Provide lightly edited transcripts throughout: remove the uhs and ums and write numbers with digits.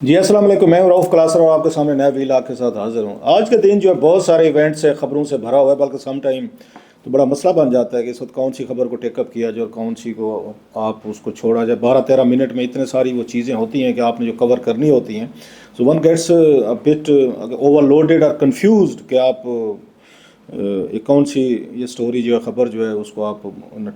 جی السلام علیکم، میں رؤف کلاسر اور آپ کے سامنے نئے ویلاگ کے ساتھ حاضر ہوں۔ آج کے دن جو ہے بہت سارے ایونٹ سے خبروں سے بھرا ہوا ہے، بلکہ سم ٹائم تو بڑا مسئلہ بن جاتا ہے کہ اس وقت کون سی خبر کو ٹیک اپ کیا جائے اور کون سی کو آپ اس کو چھوڑا جائے۔ 12-13 منٹ میں اتنے ساری وہ چیزیں ہوتی ہیں کہ آپ نے جو کور کرنی ہوتی ہیں، so one gets but overloaded اور کنفیوزڈ کہ آپ کون سی یہ سٹوری جو ہے، خبر جو ہے، اس کو آپ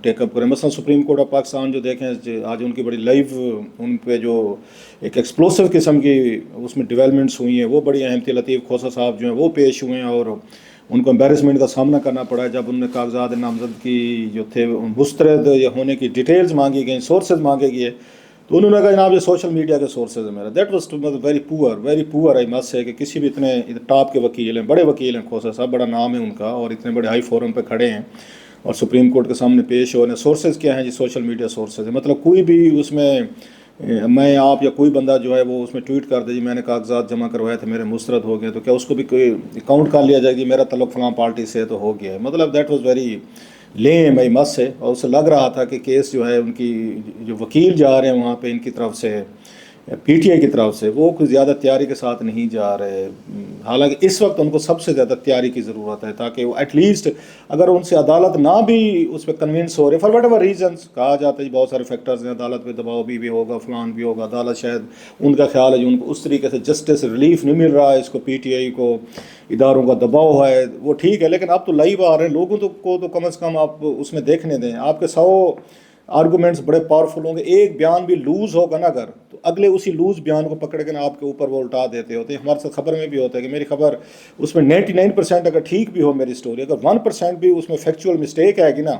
ٹیک اپ کریں۔ مثلا سپریم کورٹ آف پاکستان جو دیکھیں آج ان کی بڑی لائیو ان پہ جو ایک ایکسپلوسو قسم کی اس میں ڈیولپمنٹس ہوئی ہیں، وہ بڑی اہم تھی۔ لطیف کھوسہ صاحب جو ہیں وہ پیش ہوئے ہیں اور ان کو امبیرسمنٹ کا سامنا کرنا پڑا ہے جب انہوں نے کاغذات نامزد کی جو تھے مسترد ہونے کی ڈیٹیلز مانگی گئیں، سورسز مانگے گئے، تو انہوں نے کہا جناب یہ سوشل میڈیا کے سورسز ہیں میرا۔ That was very poor I must ہے کہ کسی بھی اتنے ٹاپ کے وکیل ہیں، بڑے وکیل ہیں، کھوسہ صاحب بڑا نام ہے ان کا، اور اتنے بڑے ہائی فورم پہ کھڑے ہیں اور سپریم کورٹ کے سامنے پیش ہو رہے ہیں۔ سورسز کیا ہیں جی؟ سوشل میڈیا سورسز ہیں، مطلب کوئی بھی اس میں میں آپ یا کوئی بندہ جو ہے وہ اس میں ٹویٹ کر دے جی میں نے کاغذات جمع کروائے تھے، میرے مسترد ہو گئے، تو کیا اس کو بھی کوئی اکاؤنٹ کر لیا جائے گی میرا تعلق فلاں پارٹی سے تو ہو گیا ہے؟ مطلب دیٹ واز ویری لیم آئی مس ہے، اور اسے لگ رہا تھا کہ کیس جو ہے ان کی جو وکیل جا رہے ہیں وہاں پہ ان کی طرف سے، پی ٹی آئی کی طرف سے، وہ کوئی زیادہ تیاری کے ساتھ نہیں جا رہے۔ حالانکہ اس وقت ان کو سب سے زیادہ تیاری کی ضرورت ہے، تاکہ وہ ایٹ لیسٹ اگر ان سے عدالت نہ بھی اس پہ کنونس ہو رہے فار وٹ ایور ریزنس، کہا جاتا ہے بہت سارے فیکٹرز ہیں، عدالت پہ دباؤ بھی ہوگا، فلان بھی ہوگا، عدالت شاید ان کا خیال ہے جو ان کو اس طریقے سے جسٹس ریلیف نہیں مل رہا ہے، اس کو پی ٹی آئی کو اداروں کا دباؤ ہے، وہ ٹھیک ہے، لیکن اب تو لائیو آ رہے ہیں لوگوں کو تو کم از کم آپ اس میں دیکھنے دیں۔ آپ کے 100 آرگومنٹس بڑے پاورفل ہوں گے، ایک بیان بھی لوز ہوگا نا اگر، تو اگلے اسی لوز بیان کو پکڑ کے نا آپ کے اوپر وہ الٹا دیتے ہوتے ہیں۔ ہمارے ساتھ خبر میں بھی ہوتا ہے کہ میری خبر اس میں 99% اگر ٹھیک بھی ہو میری سٹوری، اگر 1% بھی اس میں فیکچوئل مسٹیک آئے گی نا،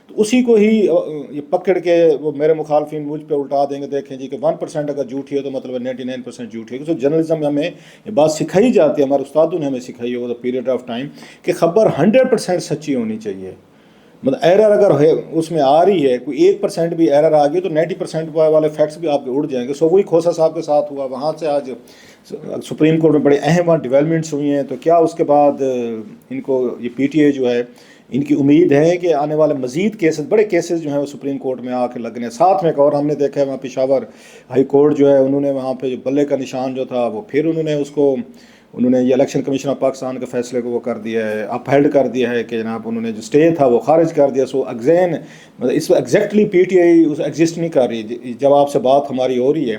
تو اسی کو ہی یہ پکڑ کے وہ میرے مخالفین مجھ پہ الٹا دیں گے، دیکھیں جی کہ 1% اگر جھوٹی ہے تو مطلب 99% جھوٹی ہے۔ تو جرنلزم میں ہمیں یہ بات سکھائی جاتی ہے، ہمارے استادوں نے ہمیں سکھائی ہوگا پیریڈ آف ٹائم، کہ خبر 100% سچی ہونی چاہیے۔ مطلب ایرر اگر ہے اس میں آ رہی ہے، کوئی 1% بھی ایرر آ گئی تو 90% والے فیکٹس بھی آپ کے اڑ جائیں گے۔ سو وہی کھوسہ صاحب کے ساتھ ہوا، وہاں سے آج سپریم کورٹ میں بڑے اہم ڈیولپمنٹس ہوئی ہیں، تو کیا اس کے بعد ان کو یہ پی ٹی آئی جو ہے ان کی امید ہے کہ آنے والے مزید کیسز، بڑے کیسز جو ہیں وہ سپریم کورٹ میں آ کے لگنے ہیں۔ ساتھ میں ایک اور ہم نے دیکھا ہے وہاں پشاور ہائی کورٹ جو ہے انہوں نے وہاں پہ جو بلے کا نشان جو تھا وہ پھر انہوں نے یہ الیکشن کمیشن آف پاکستان کے فیصلے کو وہ کر دیا ہے، اپ ہیلڈ کر دیا ہے کہ جناب انہوں نے جو اسٹے تھا وہ خارج کر دیا۔ سو اگزین مطلب اس وقت exactly P T I exist نہیں کر رہی۔ جب آپ سے بات ہماری ہو رہی ہے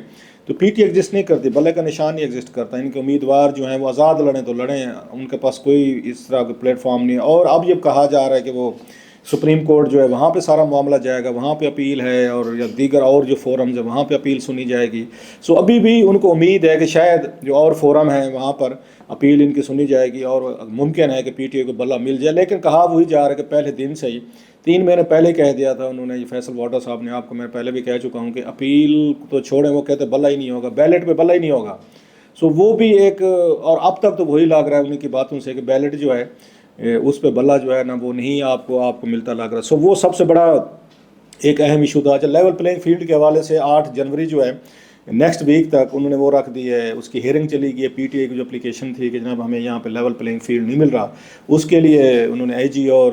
تو پی ٹی آئی ایگزسٹ نہیں کرتی، بلے کا نشان نہیں ایگزسٹ کرتا۔ ان کے امیدوار جو ہیں وہ آزاد لڑیں تو لڑیں، ان کے پاس کوئی اس طرح کا پلیٹ فارم نہیں ہے۔ اور اب جب کہا جا رہا ہے کہ وہ سپریم کورٹ جو ہے وہاں پہ سارا معاملہ جائے گا، وہاں پہ اپیل ہے، اور یا دیگر اور جو فورمز ہیں وہاں پہ اپیل سنی جائے گی۔ سو ابھی بھی ان کو امید ہے کہ شاید جو اور فورم ہیں وہاں پر اپیل ان کی سنی جائے گی، اور ممکن ہے کہ پی ٹی آئی کو بلہ مل جائے۔ لیکن کہا وہی جا رہا ہے کہ پہلے دن سے ہی 3 مہینے پہلے کہہ دیا تھا انہوں نے، یہ فیصل واڈا صاحب نے، آپ کو میں پہلے بھی کہہ چکا ہوں کہ اپیل تو چھوڑیں، وہ کہتے بلہ ہی نہیں ہوگا، بیلٹ پہ بلہ ہی نہیں ہوگا۔ سو وہ بھی ایک، اور اب تک تو وہی لگ رہا ہے ان کی باتوں سے کہ بیلٹ جو ہے اس پہ بلہ جو ہے نا وہ نہیں آپ کو ملتا لگ رہا۔ سو وہ سب سے بڑا ایک اہم ایشو تھا۔ اچھا، لیول پلینگ فیلڈ کے حوالے سے 8 جنوری جو ہے نیکسٹ ویک تک انہوں نے وہ رکھ دی ہے، اس کی ہیئرنگ چلی گئی ہے۔ پی ٹی آئی کی جو اپلیکیشن تھی کہ جناب ہمیں یہاں پہ لیول پلینگ فیلڈ نہیں مل رہا، اس کے لیے انہوں نے آئی جی اور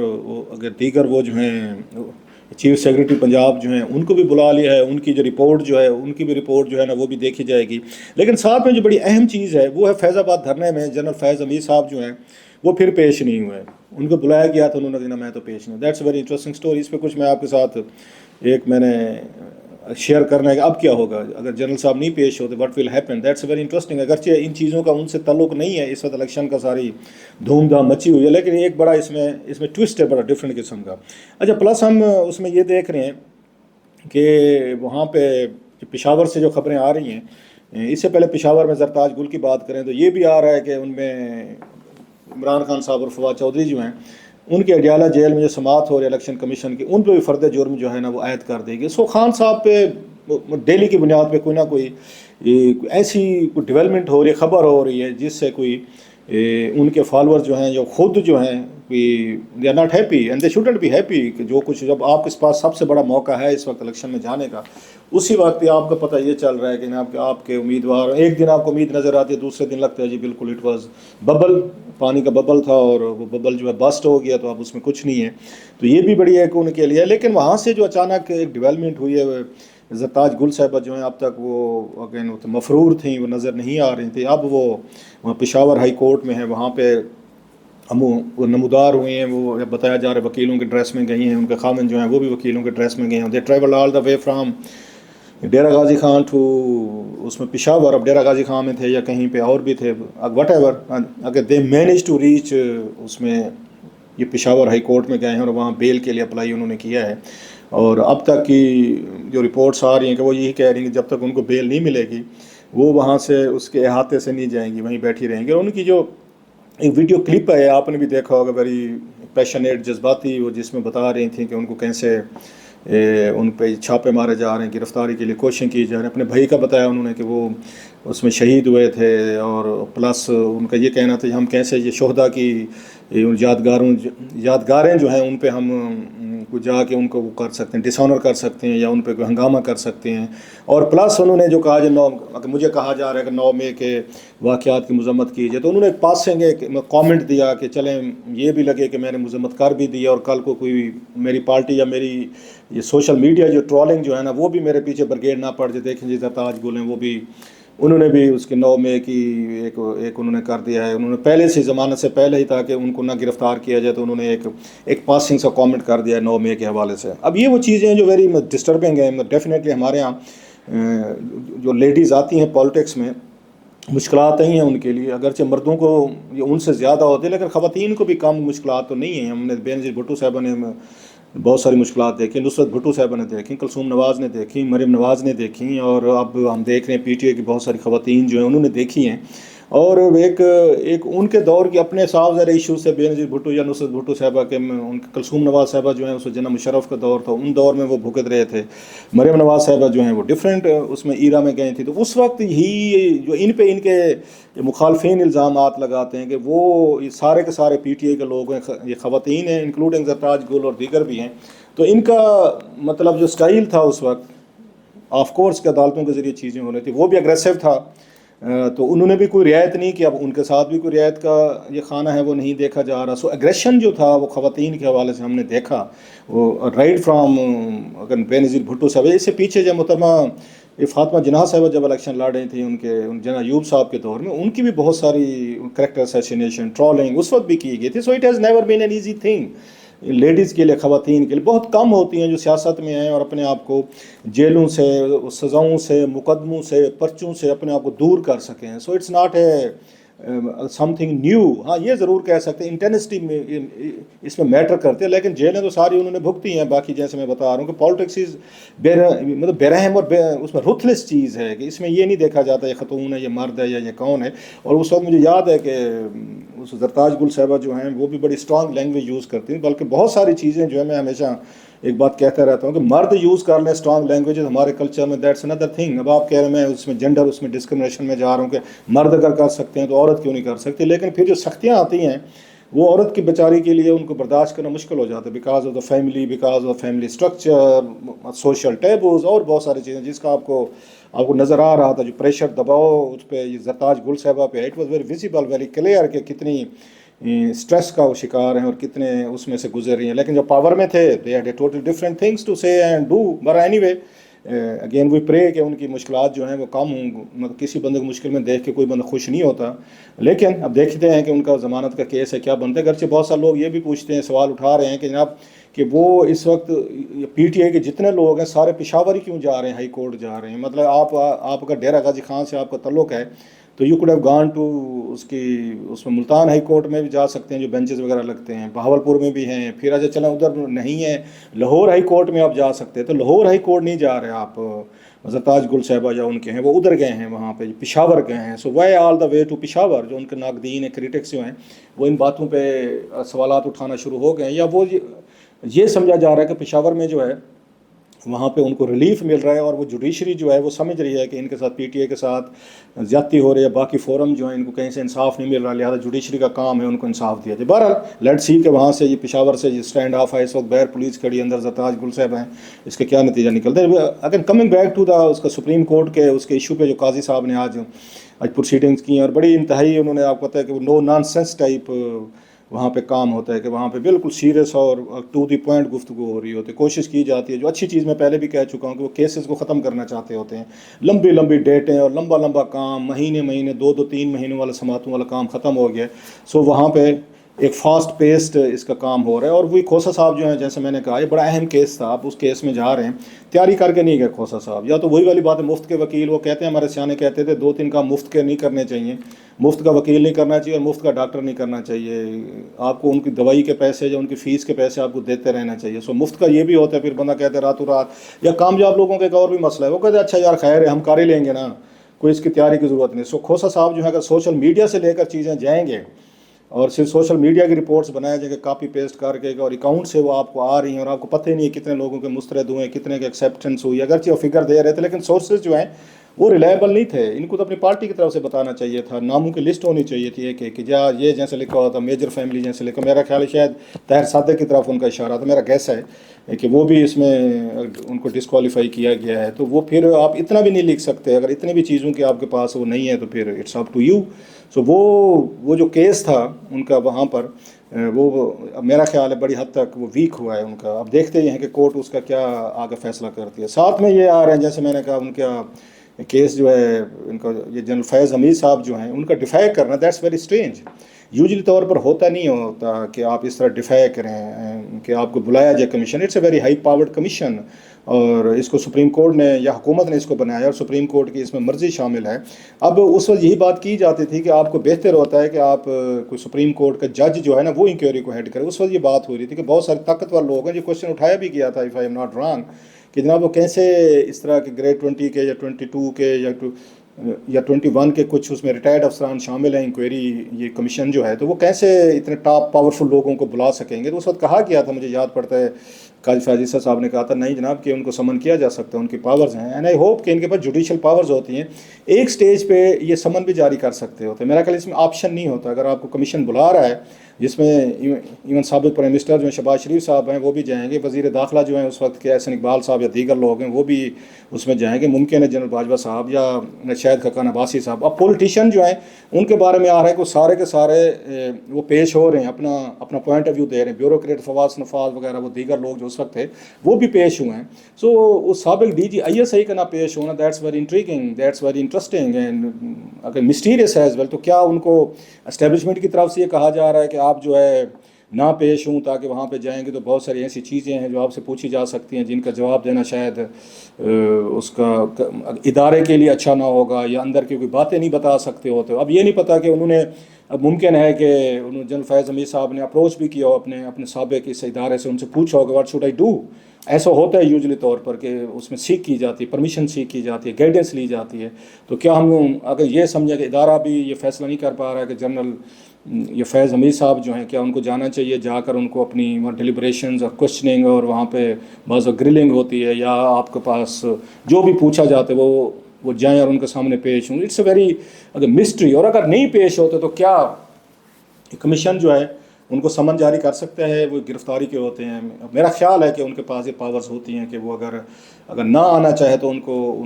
اگر دیگر وہ جو ہیں چیف سیکرٹری پنجاب جو ہیں ان کو بھی بلا لیا ہے، ان کی جو رپورٹ جو ہے ان کی بھی رپورٹ جو ہے نا وہ بھی دیکھی جائے گی۔ لیکن ساتھ میں جو بڑی اہم چیز ہے وہ ہے فیض آباد دھرنے میں جنرل فیض امیر صاحب جو ہیں وہ پھر پیش نہیں ہوئے۔ ان کو بلایا گیا تھا، انہوں نے کہا میں تو پیش نہیں ہوں۔ That's very interesting story. اس پہ کچھ میں آپ کے ساتھ ایک میں نے شیئر کرنا ہے کہ اب کیا ہوگا اگر جنرل صاحب نہیں پیش ہوتے، what will happen. That's very interesting. اگرچہ ان چیزوں کا ان سے تعلق نہیں ہے، اس وقت الیکشن کا ساری دھوم دھام مچی ہوئی ہے، لیکن ایک بڑا اس میں ٹوسٹ ہے، بڑا ڈفرینٹ قسم کا۔ اچھا، پلس ہم اس میں یہ دیکھ رہے ہیں کہ وہاں پہ پشاور سے جو خبریں آ رہی ہیں، اس سے پہلے پشاور میں زرتاج گل کی بات کریں تو یہ بھی آ رہا ہے کہ ان میں عمران خان صاحب اور فواد چودھری جو ہیں ان کے اڈیالہ جیل میں جو سماعت ہو رہی ہے الیکشن کمیشن کی، ان پہ بھی فرد جرم جو ہے نا وہ عائد کر دے گی۔ سو خان صاحب پہ ڈیلی کی بنیاد پہ کوئی نہ کوئی ایسی کوئی ڈیولپمنٹ ہو رہی ہے، خبر ہو رہی ہے جس سے کوئی ان کے فالوور جو ہیں، جو خود جو ہیں، they are not happy and they shouldn't be happy, کہ جو کچھ جب آپ کے پاس سب سے بڑا موقع ہے اس وقت الیکشن میں جانے کا، اسی وقت پہ آپ کو پتہ یہ چل رہا ہے کہ جناب کہ آپ کے امیدوار ایک دن آپ کو امید نظر آتی ہے، دوسرے دن لگتا ہے جی بالکل اٹ واز ببل، پانی کا ببل تھا اور وہ ببل جو ہے بسٹ ہو گیا، تو اب اس میں کچھ نہیں ہے۔ تو یہ بھی بڑی ایک ان کے لیے، لیکن وہاں سے جو اچانک ایک ڈیولپمنٹ ہوئی ہے زرتاج گل صاحبہ جو ہیں اب تک وہ اگین مفرور تھیں، وہ نظر نہیں آ رہی تھیں. اب وہ وہاں پشاور ہائی کورٹ میں ہیں، وہاں پہ وہ نمودار ہوئے ہیں. وہ بتایا جا رہا ہے وکیلوں کے ڈریس میں گئی ہیں، ان کے خامن جو ہیں وہ بھی وکیلوں کے ڈریس میں گئے ہیں. They travel all the way from Dera Ghazi Khan to اس میں پشاور. اب ڈیرہ غازی خان میں تھے یا کہیں پہ اور بھی تھے، وٹ ایور، اگر دے مینیج ٹو ریچ اس میں یہ پشاور ہائی کورٹ میں گئے ہیں اور وہاں بیل کے لیے اپلائی انہوں نے کیا ہے. اور اب تک کی جو رپورٹس آ رہی ہیں کہ وہ یہی کہہ رہی ہیں کہ جب تک ان کو بیل نہیں ملے گی وہ وہاں سے اس کے احاطے سے نہیں جائیں گی، وہیں بیٹھی رہیں گی. اور ان کی جو ایک ویڈیو کلپ ہے آپ نے بھی دیکھا ہوگا، ویری پیشنیٹ، جذباتی، وہ جس میں بتا رہی تھیں کہ ان کو کیسے ان پہ چھاپے مارے جا رہے ہیں، گرفتاری کے لیے کوششیں کی جا رہی ہیں. اپنے بھائی کا بتایا انہوں نے کہ وہ اس میں شہید ہوئے تھے، اور پلس ان کا یہ کہنا تھا کہ ہم کیسے یہ شہداء کی یادگاریں جو ہیں ان پہ ہم کو جا کے ان کو وہ کر سکتے ہیں، ڈس آنر کر سکتے ہیں یا ان پہ کوئی ہنگامہ کر سکتے ہیں. اور پلس انہوں نے جو کہا مجھے کہا جا رہا ہے کہ 9 مئی کے واقعات کی مذمت کیجیے، تو انہوں نے ایک پاسنگ ایک کامنٹ دیا کہ چلیں یہ بھی لگے کہ میں نے مذمت کر بھی دی، اور کل کو کوئی میری پارٹی یا میری یہ سوشل میڈیا جو ٹرولنگ جو ہے نا وہ بھی میرے پیچھے برگیڈ نہ پڑ جائے. دیکھیں جی زرتاج گل ہیں، وہ بھی انہوں نے بھی اس کے 9 مئی کی ایک انہوں نے کر دیا ہے. انہوں نے پہلے سے ضمانت سے پہلے ہی تاکہ ان کو نہ گرفتار کیا جائے تو انہوں نے ایک پاسنگ سا کامنٹ کر دیا ہے 9 مئی کے حوالے سے. اب یہ وہ چیزیں ہیں جو ویری ڈسٹربنگ ہیں. ڈیفینیٹلی ہمارے یہاں جو لیڈیز آتی ہیں پالیٹکس میں مشکلات نہیں ہیں ان کے لیے، اگرچہ مردوں کو یہ ان سے زیادہ ہوتی ہے، لیکن خواتین کو بھی کم مشکلات تو نہیں ہیں. ہم نے بے نظیر بھٹو صاحبہ نے بہت ساری مشکلات دیکھی، نصرت بھٹو صاحبہ نے دیکھی، کلثوم نواز نے دیکھی، مریم نواز نے دیکھی، اور اب ہم دیکھ رہے ہیں پی ٹی اے کی بہت ساری خواتین جو ہیں انہوں نے دیکھی ہیں. اور ایک ان کے دور کی اپنے صاحب ذرا ایشوز سے بے نظیر بھٹو یا نصرت بھٹو صاحبہ کے، ان کے کلثوم نواز صاحبہ جو ہیں اس جناب مشرف کا دور تھا، ان دور میں وہ بھگت رہے تھے. مریم نواز صاحبہ جو ہیں وہ ڈفرینٹ اس میں ایرا میں گئے تھیں. تو اس وقت ہی جو ان پہ ان کے مخالفین الزامات لگاتے ہیں کہ وہ سارے کے سارے پی ٹی اے کے لوگ ہیں، یہ خواتین ہیں انکلوڈنگ زرتاج گل اور دیگر بھی ہیں. تو ان کا مطلب جو سٹائل تھا اس وقت، آف کورس کہ عدالتوں کے ذریعے چیزیں ہو رہی تھی، وہ بھی اگریسو تھا. تو انہوں نے بھی کوئی رعایت نہیں کی. اب ان کے ساتھ بھی کوئی رعایت کا یہ خانہ ہے وہ نہیں دیکھا جا رہا. سو اگریشن جو تھا وہ خواتین کے حوالے سے ہم نے دیکھا، وہ رائٹ فرام اگر بے نظیر بھٹو صاحب، اس سے پیچھے جب محترمہ فاطمہ جناح صاحبہ جب الیکشن لڑ رہی تھیں ان جناب ایوب صاحب کے دور میں، ان کی بھی بہت ساری کریکٹر اسیسینیشن، ٹرولنگ اس وقت بھی کی گئی تھی. So it has never been an easy thing ladies کے لیے، خواتین کے لیے. بہت کم ہوتی ہیں جو سیاست میں ہیں اور اپنے آپ کو جیلوں سے، سزاؤں سے، مقدموں سے، پرچوں سے اپنے آپ کو دور کر سکیں. So it's not a something new. ہاں یہ ضرور کہہ سکتے ہیں انٹینسٹی میں اس میں میٹر کرتے ہیں، لیکن جیلیں تو ساری انہوں نے بھگتی ہیں. باقی جیسے میں بتا رہا ہوں کہ پالیٹکس از مطلب بےرحم اور اس میں رتھلیس چیز ہے کہ اس میں یہ نہیں دیکھا جاتا یہ خاتون ہے، یہ مرد ہے، یا یہ کون ہے. اور اس وقت مجھے یاد ہے کہ اس زرتاج گل صاحبہ جو ہیں وہ بھی بڑی اسٹرانگ لینگویج یوز کرتی ہیں. بلکہ بہت ساری چیزیں جو ہے میں ہمیشہ ایک بات کہتا رہتا ہوں کہ مرد یوز کر لیں اسٹرانگ لینگویجز ہمارے کلچر میں، دیٹس اندر تھنگ. اب آپ کہہ رہے ہیں میں اس میں جینڈر، اس میں ڈسکرمنیشن میں جا رہا ہوں کہ مرد اگر کر سکتے ہیں تو عورت کیوں نہیں کر سکتی. لیکن پھر جو سختیاں آتی ہیں وہ عورت کی بیچاری کے لیے ان کو برداشت کرنا مشکل ہو جاتا ہے، because of the family, because of family structure, social taboos اور بہت ساری چیزیں جس کا آپ کو نظر آ رہا تھا جو پریشر دباؤ اس پہ یہ زرتاج گل صاحبہ پہ. It was very visible, very clear کہ کتنی اسٹریس کا وہ شکار ہیں اور کتنے اس میں سے گزر رہی ہیں. لیکن جب پاور میں تھے they had a total different things to say and do. But anyway again we pray کہ ان کی مشکلات جو ہیں وہ کم ہوں. مطلب کسی بندے کو مشکل میں دیکھ کے کوئی بندہ خوش نہیں ہوتا. لیکن اب دیکھتے ہیں کہ ان کا ضمانت کا کیس ہے کیا بنتا ہے. اگرچہ بہت سارے لوگ یہ بھی پوچھتے ہیں، سوال اٹھا رہے ہیں کہ جناب کہ وہ اس وقت پی ٹی اے کے جتنے لوگ ہیں سارے پشاور ہی کیوں جا رہے ہیں، ہائی کورٹ جا رہے ہیں. مطلب آپ اگر ڈیرہ غازی خان سے آپ کا تعلق ہے تو you could have gone to اس میں ملتان ہائی کورٹ میں بھی جا سکتے ہیں جو بینچز وغیرہ لگتے ہیں، بہاولپور میں بھی ہیں. پھر اچھا چلیں ادھر نہیں ہے لاہور ہائی کورٹ میں آپ جا سکتے ہیں، تو لاہور ہائی کورٹ نہیں جا رہے آپ. زرتاج گل صاحبہ یا ان کے ہیں وہ ادھر گئے ہیں، وہاں پہ پشاور گئے ہیں. So why all the way to Peshawar. جو ان کے ناقدین ہیں، کریٹکس جو ہیں وہ ان باتوں پہ سوالات اٹھانا شروع ہو گئے ہیں، یا وہ یہ سمجھا جا رہا ہے کہ پشاور میں جو ہے وہاں پہ ان کو ریلیف مل رہا ہے اور وہ جوڈیشری جو ہے وہ سمجھ رہی ہے کہ ان کے ساتھ پی ٹی اے کے ساتھ زیادتی ہو رہی ہے، باقی فورم جو ہیں ان کو کہیں سے انصاف نہیں مل رہا، لہٰذا جوڈیشری کا کام ہے ان کو انصاف دیا جائے. بہرحال لیٹ سی کہ وہاں سے یہ پشاور سے یہ اسٹینڈ آف ہے، اس وقت بہر پولیس کھڑی اندر زرتاج گل صاحب ہیں، اس کے کیا نتیجہ نکلتے ہیں. اگر کمنگ بیک ٹو دا اس کا سپریم کورٹ کے اس کے ایشو پہ جو قاضی صاحب نے آج پروسیڈنگز کی ہیں اور بڑی انتہائی انہوں نے آپ کو پتہ ہے کہ وہ نو نان سینس ٹائپ وہاں پہ کام ہوتا ہے کہ وہاں پہ بالکل سیریس اور ٹو دی پوائنٹ گفتگو ہو رہی ہوتی ہے، کوشش کی جاتی ہے. جو اچھی چیز میں پہلے بھی کہہ چکا ہوں کہ وہ کیسز کو ختم کرنا چاہتے ہوتے ہیں. لمبی لمبی ڈیٹیں اور لمبا لمبا کام، مہینے مہینے 2 2 3 مہینوں والا سماعتوں والا کام ختم ہو گیا. سو وہاں پہ ایک فاسٹ پیسڈ اس کا کام ہو رہا ہے. اور وہی کھوسا صاحب جو ہیں، جیسے میں نے کہا، یہ بڑا اہم کیس تھا. آپ اس کیس میں جا رہے ہیں، تیاری کر کے نہیں گئے کھوسا صاحب. یا تو وہی والی بات ہے، مفت کے وکیل. وہ کہتے ہیں، ہمارے سیانے کہتے تھے 2 3 کام مفت کے نہیں کرنے چاہیے. مفت کا وکیل نہیں کرنا چاہیے اور مفت کا ڈاکٹر نہیں کرنا چاہیے. آپ کو ان کی دوائی کے پیسے یا ان کی فیس کے پیسے آپ کو دیتے رہنا چاہیے. سو مفت کا یہ بھی ہوتا ہے. پھر بندہ کہتے ہیں راتوں رات. یا کامیاب لوگوں کا ایک اور بھی مسئلہ ہے، وہ کہتے ہیں اچھا یار خیر ہے، ہم کر ہی لیں گے نا، کوئی اس کی تیاری کی ضرورت نہیں. سو کھوسا صاحب جو ہے، اگر سوشل میڈیا سے لے کر چیزیں جائیں گے اور صرف سوشل میڈیا کی رپورٹس بنایا جائے کہ کاپی پیسٹ کر کے اور اکاؤنٹ سے وہ آپ کو آ رہی ہیں اور آپ کو پتہ ہی نہیں ہے کتنے لوگوں کے مسترد ہوئے ہیں، کتنے کے ایکسیپٹنس ہوئی. اگرچہ وہ فگر دے رہے تھے لیکن سورسز جو ہیں وہ ریلائبل نہیں تھے. ان کو تو اپنی پارٹی کی طرف سے بتانا چاہیے تھا. ناموں کی لسٹ ہونی چاہیے تھی کہ جا یہ جیسے لکھا ہوا تھا میجر فیملی جیسے لکھا. میرا خیال ہے شاید طاہر صادق کی طرف ان کا اشارہ تھا، میرا گیس ہے کہ وہ بھی اس میں ان کو ڈسکوالیفائی کیا گیا ہے. تو وہ پھر آپ اتنا بھی نہیں لکھ سکتے. اگر اتنی بھی چیزوں کی آپ کے پاس وہ نہیں ہے تو پھر اٹس اپ ٹو یو. سو وہ جو کیس تھا ان کا وہاں پر، وہ میرا خیال ہے بڑی حد تک وہ ویک ہوا ہے ان کا. اب دیکھتے ہی ہیں کہ کورٹ اس کا کیا آگے فیصلہ کرتی ہے. ساتھ میں یہ آ رہے ہیں، جیسے میں نے کہا، ان کا کیس جو ہے ان کا، یہ جنرل فیض حمید صاحب جو ہیں ان کا ڈیفائی کرنا، دیٹس ویری اسٹرینج. یوزلی طور پر ہوتا نہیں ہوتا کہ آپ اس طرح ڈیفائی کریں، کہ آپ کو بلایا جائے commission. It's a very high powered commission, اور اس کو سپریم کورٹ نے یا حکومت نے اس کو بنایا اور سپریم کورٹ کی اس میں مرضی شامل ہے. اب اس وقت یہی بات کی جاتی تھی کہ آپ کو بہتر ہوتا ہے کہ آپ کوئی سپریم کورٹ کا جج جو ہے نا وہ انکوائری کو ہیڈ کرے. اس وقت یہ بات ہو رہی تھی کہ بہت سارے طاقتور لوگ ہیں. یہ کوشچن اٹھایا بھی گیا تھا، if I am not wrong, کہ جناب وہ کیسے اس طرح کے گریڈ 20 کے یا 22 کے یا 21 کے کچھ اس میں ریٹائرڈ افسران شامل ہیں انکوائری یہ کمیشن جو ہے، تو وہ کیسے اتنے ٹاپ پاورفل لوگوں کو بلا سکیں گے. تو اس وقت کہا گیا تھا، مجھے یاد پڑتا ہے، قاضی فیض صاحب نے کہا تھا نہیں جناب کہ ان کو سمن کیا جا سکتا ہے، ان کی پاورز ہیں. اینڈ آئی ہوپ کہ ان کے پاس جوڈیشل پاورز ہوتی ہیں. ایک سٹیج پہ یہ سمن بھی جاری کر سکتے ہوتے ہیں. میرا خیال اس میں آپشن نہیں ہوتا. اگر آپ کو کمیشن بلا رہا ہے جس میں ایون سابق پرائم منسٹر جو ہیں شہباز شریف صاحب ہیں وہ بھی جائیں گے، وزیر داخلہ جو ہیں اس وقت کے احسن اقبال صاحب یا دیگر لوگ ہیں وہ بھی اس میں جائیں گے، ممکن ہے جنرل باجوہ صاحب یا شاید خاقان عباسی صاحب. اب پولیٹیشین جو ہیں ان کے بارے میں آ رہا ہے کہ وہ سارے کے سارے وہ پیش ہو رہے ہیں، اپنا پوائنٹ آف ویو دے رہے ہیں. بیوروکریٹ فواز نفاذ وغیرہ وہ دیگر لوگ جو اس وقت تھے وہ بھی پیش ہوئے ہیں. سو اس سابق D G I S I کا نہ پیش ہونا، that's very intriguing, that's very interesting and اگر مسٹیریس ایز ویل. تو کیا ان کو اسٹیبلشمنٹ کی طرف سے یہ کہا جا رہا ہے کہ آپ جو ہے نہ پیش ہوں تاکہ وہاں پہ جائیں گے تو بہت ساری ایسی چیزیں ہیں جو آپ سے پوچھی جا سکتی ہیں جن کا جواب دینا شاید اس کا ادارے کے لیے اچھا نہ ہوگا، یا اندر کی کوئی باتیں نہیں بتا سکتے ہوتے. اب یہ نہیں پتا کہ انہوں نے، اب ممکن ہے کہ انہوں جنرل فیض حمید صاحب نے اپروچ بھی کیا ہو اپنے سابق اس ادارے سے، ان سے پوچھا ہوگا واٹ شوڈ آئی ڈو. ایسا ہوتا ہے یوزلی طور پر کہ اس میں سیکھ کی جاتی ہے، پرمیشن سیکھ کی جاتی ہے، گائیڈنس لی جاتی ہے. تو کیا ہم اگر یہ سمجھیں کہ ادارہ بھی یہ فیصلہ نہیں کر پا رہا ہے کہ جنرل یہ فیض حمید صاحب جو ہیں کیا ان کو جانا چاہیے، جا کر ان کو اپنی ڈیلیبریشنز اور کوشچننگ اور وہاں پہ بعض گرلنگ ہوتی ہے، یا آپ کے پاس جو بھی پوچھا جاتا ہے وہ جائیں اور ان کے سامنے پیش ہوں. اٹس اے ویری اگر مسٹری. اور اگر نہیں پیش ہوتے تو کیا کمیشن جو ہے ان کو سمن جاری کر سکتا ہے؟ وہ گرفتاری کے ہوتے ہیں. میرا خیال ہے کہ ان کے پاس یہ پاورز ہوتی ہیں کہ وہ اگر نہ آنا چاہے تو ان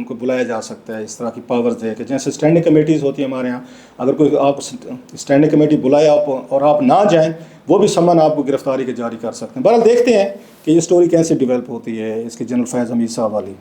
کو بلایا جا سکتا ہے. اس طرح کی پاورز دے کہ جیسے اسٹینڈنگ کمیٹیز ہوتی ہیں ہمارے یہاں، اگر کوئی آپ اسٹینڈنگ کمیٹی بلائے آپ اور آپ نہ جائیں وہ بھی سمن آپ کو گرفتاری کے جاری کر سکتے ہیں. بہرحال دیکھتے ہیں کہ یہ سٹوری کیسے ڈیولپ ہوتی ہے اس کے جنرل فیض حمید صاحب والی.